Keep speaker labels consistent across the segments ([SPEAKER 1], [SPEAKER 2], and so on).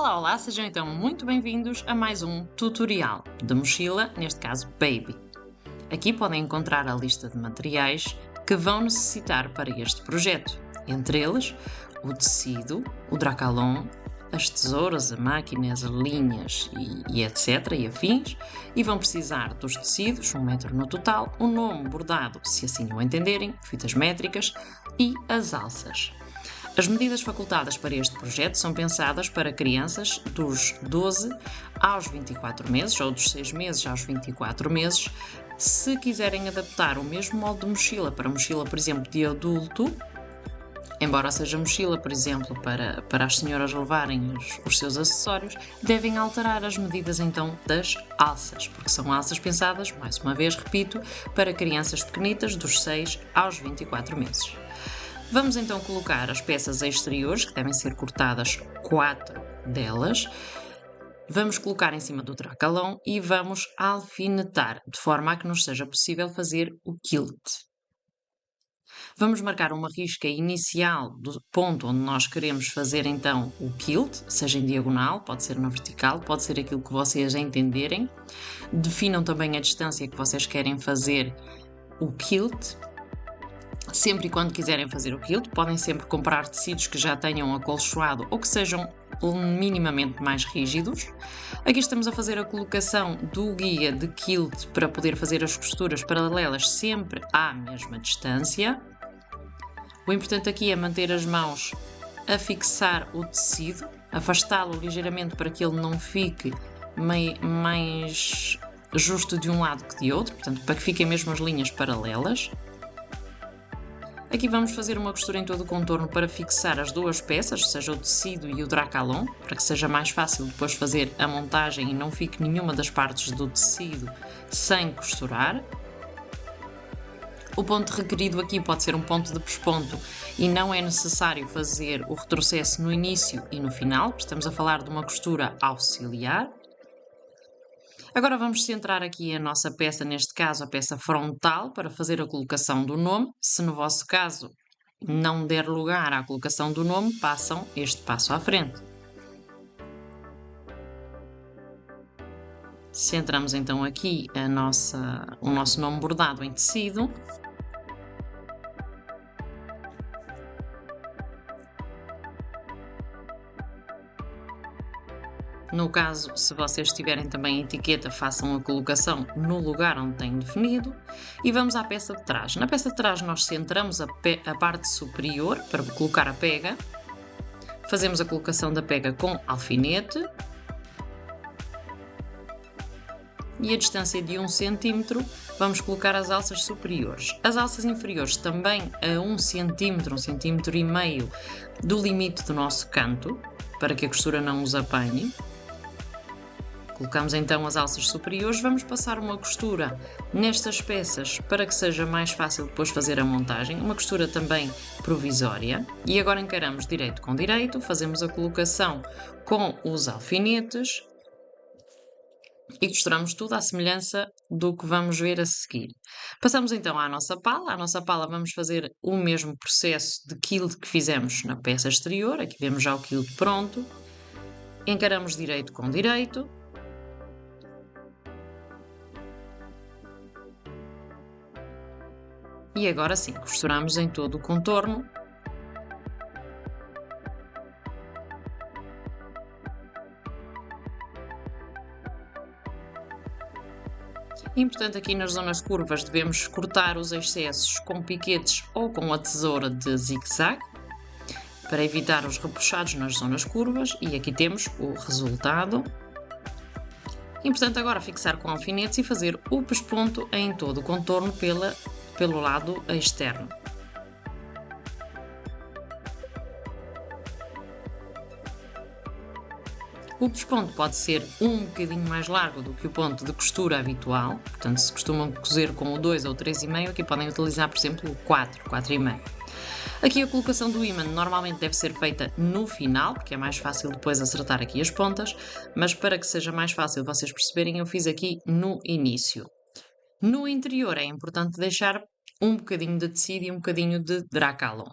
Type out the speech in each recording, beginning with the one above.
[SPEAKER 1] Olá, olá, sejam então muito bem-vindos a mais um tutorial de mochila, neste caso Baby. Aqui podem encontrar a lista de materiais que vão necessitar para este projeto, entre eles o tecido, o dracalon, as tesouras, a máquinas, as linhas e etc. e afins, e vão precisar dos tecidos, 1 metro no total, o nome bordado, se assim o entenderem, fitas métricas e as alças. As medidas facultadas para este projeto são pensadas para crianças dos 12 aos 24 meses ou dos 6 meses aos 24 meses. Se quiserem adaptar o mesmo molde de mochila para mochila, por exemplo, de adulto, embora seja mochila, por exemplo, para as senhoras levarem os seus acessórios, devem alterar as medidas então das alças, porque são alças pensadas, mais uma vez repito, para crianças pequenitas dos 6 aos 24 meses. Vamos então colocar as peças exteriores, que devem ser cortadas 4 delas. Vamos colocar em cima do dracalão e vamos alfinetar, de forma a que nos seja possível fazer o quilt. Vamos marcar uma risca inicial do ponto onde nós queremos fazer então o quilt, seja em diagonal, pode ser na vertical, pode ser aquilo que vocês entenderem. Definam também a distância que vocês querem fazer o quilt. Sempre e quando quiserem fazer o quilt, podem sempre comprar tecidos que já tenham acolchoado ou que sejam minimamente mais rígidos. Aqui estamos a fazer a colocação do guia de quilt para poder fazer as costuras paralelas sempre à mesma distância. O importante aqui é manter as mãos a fixar o tecido, afastá-lo ligeiramente para que ele não fique mais justo de um lado que de outro, portanto, para que fiquem mesmo as linhas paralelas. Aqui vamos fazer uma costura em todo o contorno para fixar as duas peças, seja o tecido e o dracalon, para que seja mais fácil depois fazer a montagem e não fique nenhuma das partes do tecido sem costurar. O ponto requerido aqui pode ser um ponto de pesponto e não é necessário fazer o retrocesso no início e no final, porque estamos a falar de uma costura auxiliar. Agora vamos centrar aqui a nossa peça, neste caso a peça frontal, para fazer a colocação do nome. Se no vosso caso não der lugar à colocação do nome, passam este passo à frente. Centramos então aqui o nosso nome bordado em tecido. No caso, se vocês tiverem também a etiqueta, façam a colocação no lugar onde têm definido. E vamos à peça de trás. Na peça de trás nós centramos a parte superior para colocar a pega. Fazemos a colocação da pega com alfinete. E a distância de 1 cm, vamos colocar as alças superiores. As alças inferiores também a 1 cm, 1,5 cm do limite do nosso canto, para que a costura não os apanhe. Colocamos então as alças superiores, vamos passar uma costura nestas peças para que seja mais fácil depois fazer a montagem, uma costura também provisória. E agora encaramos direito com direito, fazemos a colocação com os alfinetes e costuramos tudo à semelhança do que vamos ver a seguir. Passamos então à nossa pala vamos fazer o mesmo processo de quilt que fizemos na peça exterior, aqui vemos já o quilt pronto, encaramos direito com direito. E agora sim, costuramos em todo o contorno. Importante aqui nas zonas curvas devemos cortar os excessos com piquetes ou com a tesoura de zigue-zague para evitar os repuxados nas zonas curvas e aqui temos o resultado. Importante agora fixar com alfinetes e fazer o pesponto em todo o contorno pelo lado externo. O pesponto pode ser um bocadinho mais largo do que o ponto de costura habitual, portanto se costumam cozer com o 2 ou 3,5, aqui podem utilizar por exemplo o 4, 4,5. Aqui a colocação do ímã normalmente deve ser feita no final, porque é mais fácil depois acertar aqui as pontas, mas para que seja mais fácil vocês perceberem, eu fiz aqui no início. No interior é importante deixar um bocadinho de tecido e um bocadinho de dracalon.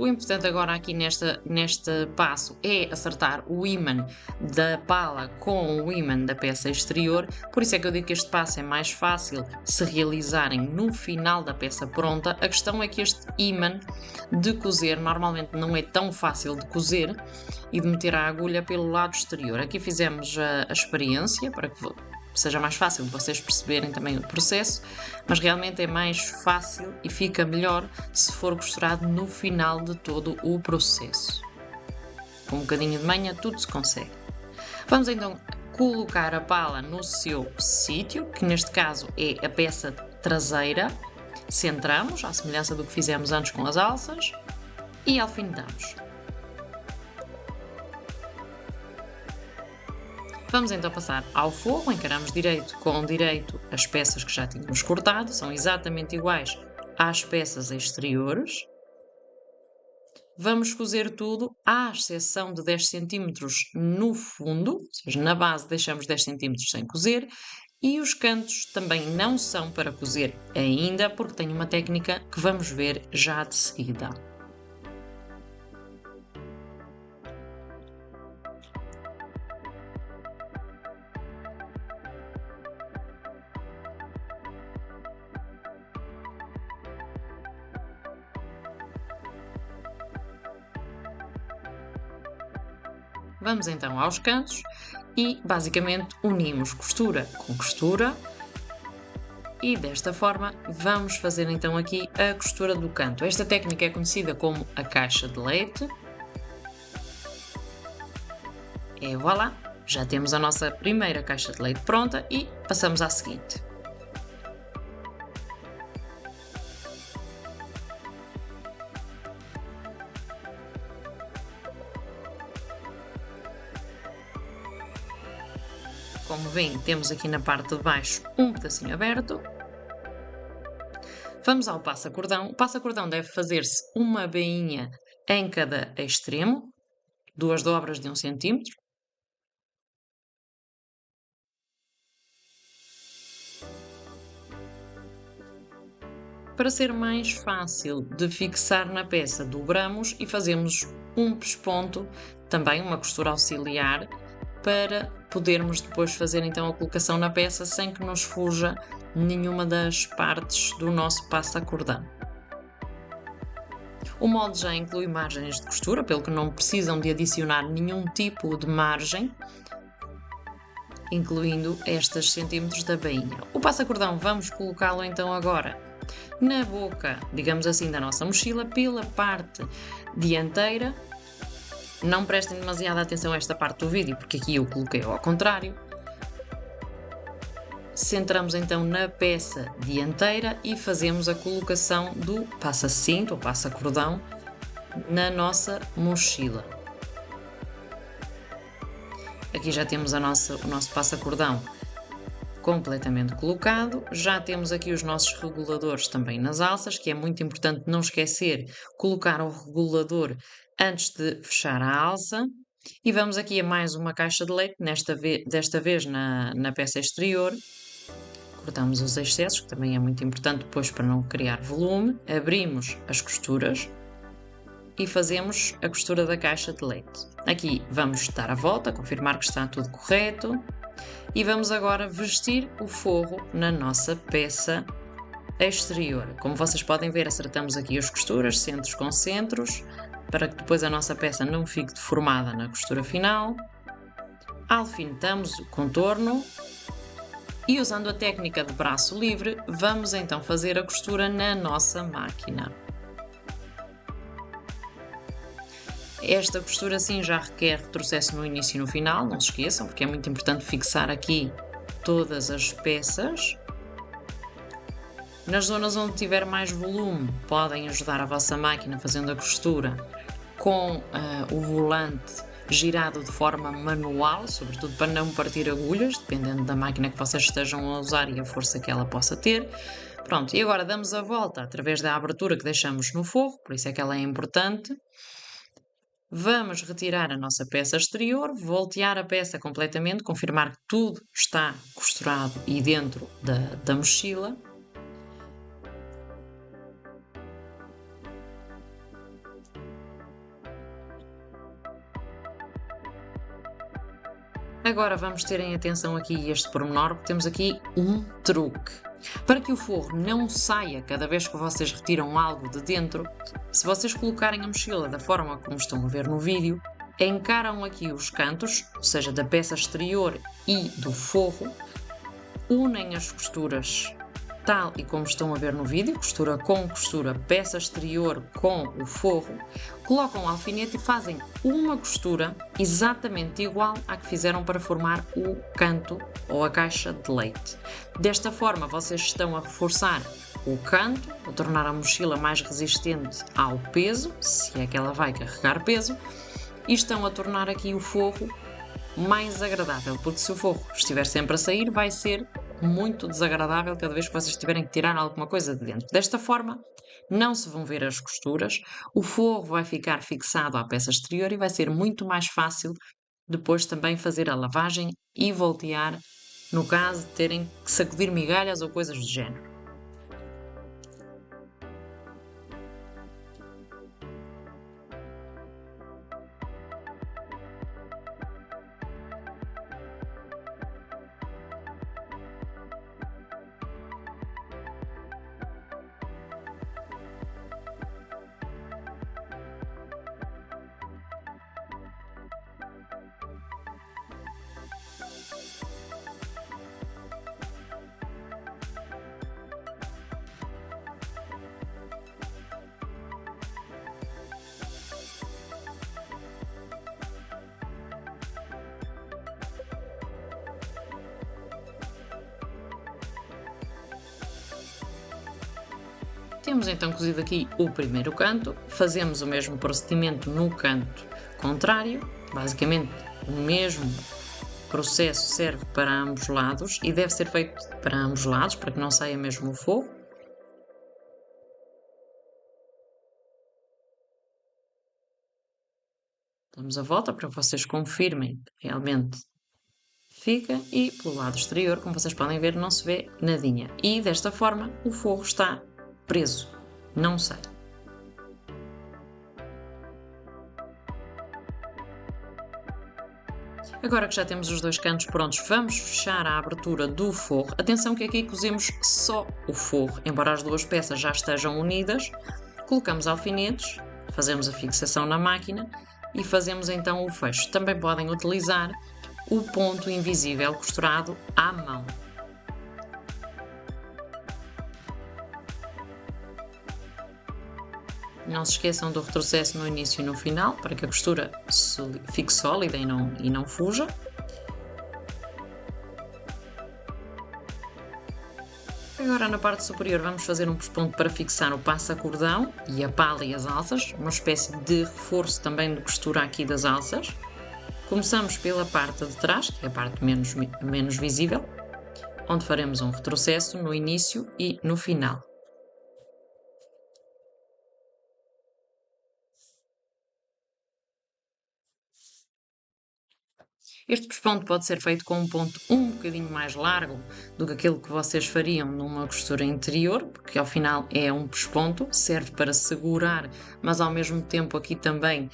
[SPEAKER 1] O importante agora aqui neste passo é acertar o ímã da pala com o ímã da peça exterior, por isso é que eu digo que este passo é mais fácil se realizarem no final da peça pronta. A questão é que este ímã de cozer normalmente não é tão fácil de cozer e de meter a agulha pelo lado exterior. Aqui fizemos a experiência para que seja mais fácil de vocês perceberem também o processo, mas realmente é mais fácil e fica melhor se for costurado no final de todo o processo. Com um bocadinho de manha tudo se consegue. Vamos então colocar a pala no seu sítio, que neste caso é a peça traseira. Centramos, à semelhança do que fizemos antes com as alças, e alfinetamos. Vamos então passar ao fogo, encaramos direito com direito as peças que já tínhamos cortado, são exatamente iguais às peças exteriores. Vamos cozer tudo, à exceção de 10 cm no fundo, ou seja, na base deixamos 10 cm sem cozer, e os cantos também não são para cozer ainda, porque tem uma técnica que vamos ver já de seguida. Vamos então aos cantos e basicamente unimos costura com costura e desta forma vamos fazer então aqui a costura do canto. Esta técnica é conhecida como a caixa de leite. E voilà, já temos a nossa primeira caixa de leite pronta e passamos à seguinte. Como veem, temos aqui na parte de baixo um pedacinho aberto. Vamos ao passa-cordão. O passa-cordão deve fazer-se uma bainha em cada extremo, 2 dobras de 1 cm. Para ser mais fácil de fixar na peça, dobramos e fazemos um pesponto, também uma costura auxiliar, para podermos depois fazer então a colocação na peça sem que nos fuja nenhuma das partes do nosso passa-cordão. O molde já inclui margens de costura, pelo que não precisam de adicionar nenhum tipo de margem, incluindo estes centímetros da bainha. O passa-cordão vamos colocá-lo então agora na boca, digamos assim, da nossa mochila, pela parte dianteira. Não prestem demasiada atenção a esta parte do vídeo, porque aqui eu coloquei ao contrário. Centramos então na peça dianteira e fazemos a colocação do passa-cinto ou passa-cordão na nossa mochila. Aqui já temos o nosso passa-cordão completamente colocado. Já temos aqui os nossos reguladores também nas alças, que é muito importante não esquecer colocar o regulador antes de fechar a alça. E vamos aqui a mais uma caixa de leite, desta vez na peça exterior. Cortamos os excessos, que também é muito importante depois para não criar volume. Abrimos as costuras e fazemos a costura da caixa de leite. Aqui vamos dar a volta, confirmar que está tudo correto. E vamos agora vestir o forro na nossa peça exterior. Como vocês podem ver, acertamos aqui as costuras, centros com centros, para que depois a nossa peça não fique deformada na costura final. Alfinetamos o contorno e, usando a técnica de braço livre, vamos então fazer a costura na nossa máquina. Esta costura sim já requer retrocesso no início e no final, não se esqueçam, porque é muito importante fixar aqui todas as peças. Nas zonas onde tiver mais volume, podem ajudar a vossa máquina fazendo a costura com o volante girado de forma manual, sobretudo para não partir agulhas, dependendo da máquina que vocês estejam a usar e a força que ela possa ter. Pronto, e agora damos a volta através da abertura que deixamos no forro, por isso é que ela é importante. Vamos retirar a nossa peça exterior, voltear a peça completamente, confirmar que tudo está costurado e dentro da mochila. Agora vamos ter em atenção aqui este pormenor, porque temos aqui um truque. Para que o forro não saia cada vez que vocês retiram algo de dentro, se vocês colocarem a mochila da forma como estão a ver no vídeo, encaram aqui os cantos, ou seja, da peça exterior e do forro, unem as costuras tal e como estão a ver no vídeo, costura com costura, peça exterior com o forro, colocam o alfinete e fazem uma costura exatamente igual à que fizeram para formar o canto ou a caixa de leite. Desta forma vocês estão a reforçar o canto, a tornar a mochila mais resistente ao peso, se é que ela vai carregar peso, e estão a tornar aqui o forro mais agradável, porque se o forro estiver sempre a sair, vai ser muito desagradável cada vez que vocês tiverem que tirar alguma coisa de dentro. Desta forma, não se vão ver as costuras, o forro vai ficar fixado à peça exterior e vai ser muito mais fácil depois também fazer a lavagem e voltear, no caso de terem que sacudir migalhas ou coisas do género. Temos então cozido aqui o primeiro canto, fazemos o mesmo procedimento no canto contrário, basicamente o mesmo processo serve para ambos lados e deve ser feito para ambos lados para que não saia mesmo o forro. Damos a volta para que vocês confirmem que realmente fica e pelo lado exterior, como vocês podem ver, não se vê nadinha. E desta forma o forro está preso, não sai. Agora que já temos os dois cantos prontos, vamos fechar a abertura do forro. Atenção que aqui cozemos só o forro, embora as duas peças já estejam unidas. Colocamos alfinetes, fazemos a fixação na máquina e fazemos então o fecho. Também podem utilizar o ponto invisível costurado à mão. Não se esqueçam do retrocesso no início e no final, para que a costura fique sólida e não fuja. Agora na parte superior vamos fazer um pesponto para fixar o passa-cordão e a pala e as alças, uma espécie de reforço também de costura aqui das alças. Começamos pela parte de trás, que é a parte menos visível, onde faremos um retrocesso no início e no final. Este pesponto pode ser feito com um ponto um bocadinho mais largo do que aquele que vocês fariam numa costura interior, porque ao final é um pesponto, serve para segurar, mas ao mesmo tempo aqui também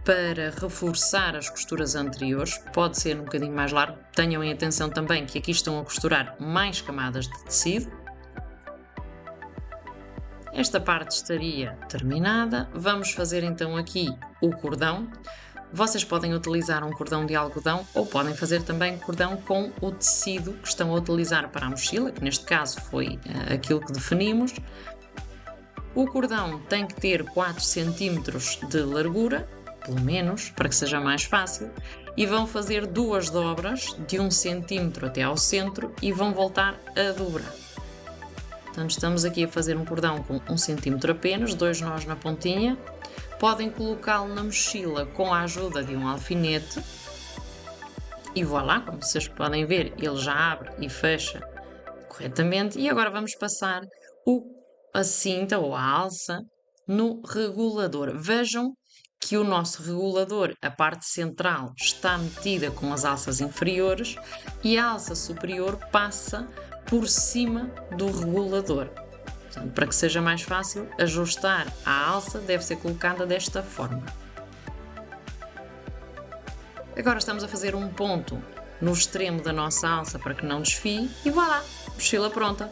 [SPEAKER 1] para reforçar as costuras anteriores, pode ser um bocadinho mais largo. Tenham em atenção também que aqui estão a costurar mais camadas de tecido. Esta parte estaria terminada. Vamos fazer então aqui o cordão. Vocês podem utilizar um cordão de algodão ou podem fazer também cordão com o tecido que estão a utilizar para a mochila, que neste caso foi aquilo que definimos. O cordão tem que ter 4 cm de largura, pelo menos, para que seja mais fácil, e vão fazer 2 dobras de 1 cm até ao centro e vão voltar a dobrar. Portanto, estamos aqui a fazer um cordão com 1 cm apenas, 2 nós na pontinha. Podem colocá-lo na mochila com a ajuda de um alfinete e voilá, como vocês podem ver, ele já abre e fecha corretamente. E agora vamos passar a cinta ou a alça no regulador. Vejam que o nosso regulador, a parte central, está metida com as alças inferiores e a alça superior passa por cima do regulador. Portanto, para que seja mais fácil, ajustar a alça deve ser colocada desta forma. Agora estamos a fazer um ponto no extremo da nossa alça para que não desfie e voilà, mochila pronta!